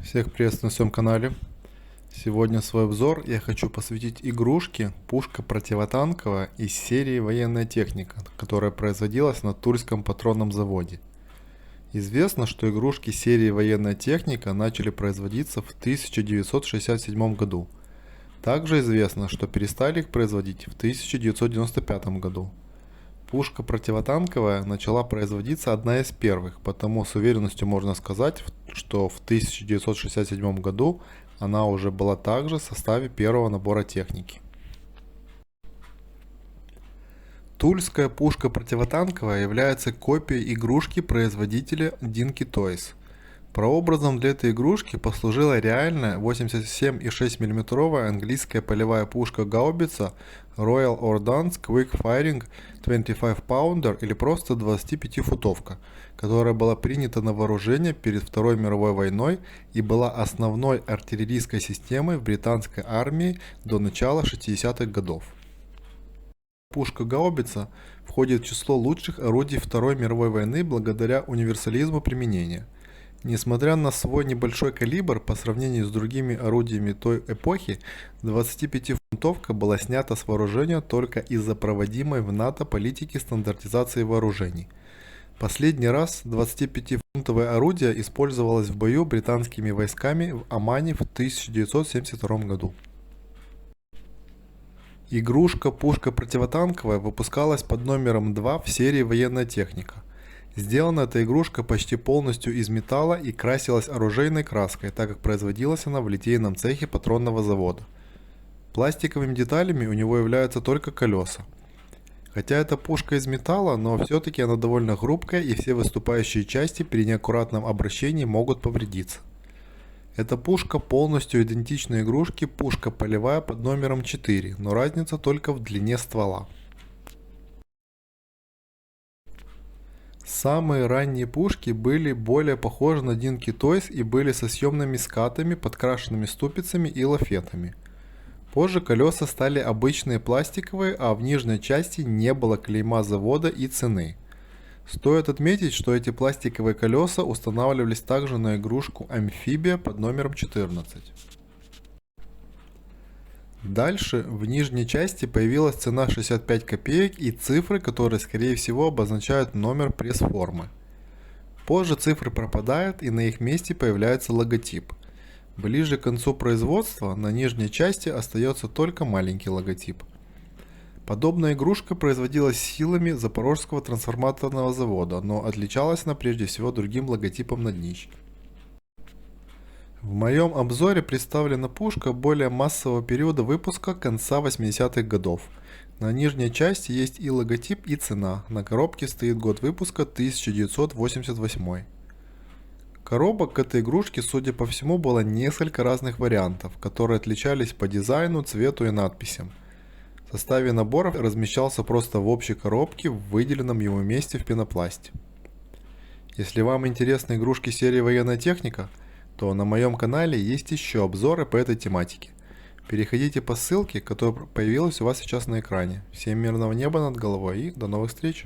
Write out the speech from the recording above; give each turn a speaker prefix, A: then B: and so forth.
A: Всех приветствую на своем канале. Сегодня свой обзор я хочу посвятить игрушке пушка противотанковая из серии военная техника, которая производилась на Тульском патронном заводе. Известно, что игрушки серии военная техника начали производиться в 1967 году. Также известно, что перестали их производить в 1995 году. Пушка противотанковая начала производиться одна из первых, потому с уверенностью можно сказать, что в 1967 году она уже была также в составе первого набора техники. Тульская пушка противотанковая является копией игрушки производителя Dinky Toys. Прообразом для этой игрушки послужила реальная 87,6 мм английская полевая пушка-гаубица Royal Ordnance Quick Firing 25 Pounder или просто 25-футовка, которая была принята на вооружение перед Второй мировой войной и была основной артиллерийской системой в британской армии до начала 60-х годов. Пушка-гаубица входит в число лучших орудий Второй мировой войны благодаря универсализму применения. Несмотря на свой небольшой калибр, по сравнению с другими орудиями той эпохи, 25-фунтовка была снята с вооружения только из-за проводимой в НАТО политики стандартизации вооружений. Последний раз 25-фунтовое орудие использовалось в бою британскими войсками в Омане в 1972 году. Игрушка пушка противотанковая выпускалась под номером 2 в серии военная техника. Сделана эта игрушка почти полностью из металла и красилась оружейной краской, так как производилась она в литейном цехе патронного завода. Пластиковыми деталями у него являются только колеса. Хотя это пушка из металла, но все-таки она довольно хрупкая и все выступающие части при неаккуратном обращении могут повредиться. Эта пушка полностью идентична игрушке пушка полевая под номером 4, но разница только в длине ствола. Самые ранние пушки были более похожи на Dinky Toys и были со съемными скатами, подкрашенными ступицами и лафетами. Позже колеса стали обычные пластиковые, а в нижней части не было клейма завода и цены. Стоит отметить, что эти пластиковые колеса устанавливались также на игрушку Амфибия под номером 14. Дальше в нижней части появилась цена 65 копеек и цифры, которые скорее всего обозначают номер пресс-формы. Позже цифры пропадают и на их месте появляется логотип. Ближе к концу производства на нижней части остается только маленький логотип. Подобная игрушка производилась силами Запорожского трансформаторного завода, но отличалась она прежде всего другим логотипом на днище. В моем обзоре представлена пушка более массового периода выпуска конца 80-х годов. На нижней части есть и логотип, и цена. На коробке стоит год выпуска 1988. Коробок к этой игрушке, судя по всему, было несколько разных вариантов, которые отличались по дизайну, цвету и надписям. В составе наборов размещался просто в общей коробке в выделенном ему месте в пенопласте. Если вам интересны игрушки серии военная техника, то на моем канале есть еще обзоры по этой тематике. Переходите по ссылке, которая появилась у вас сейчас на экране. Всем мирного неба над головой и до новых встреч!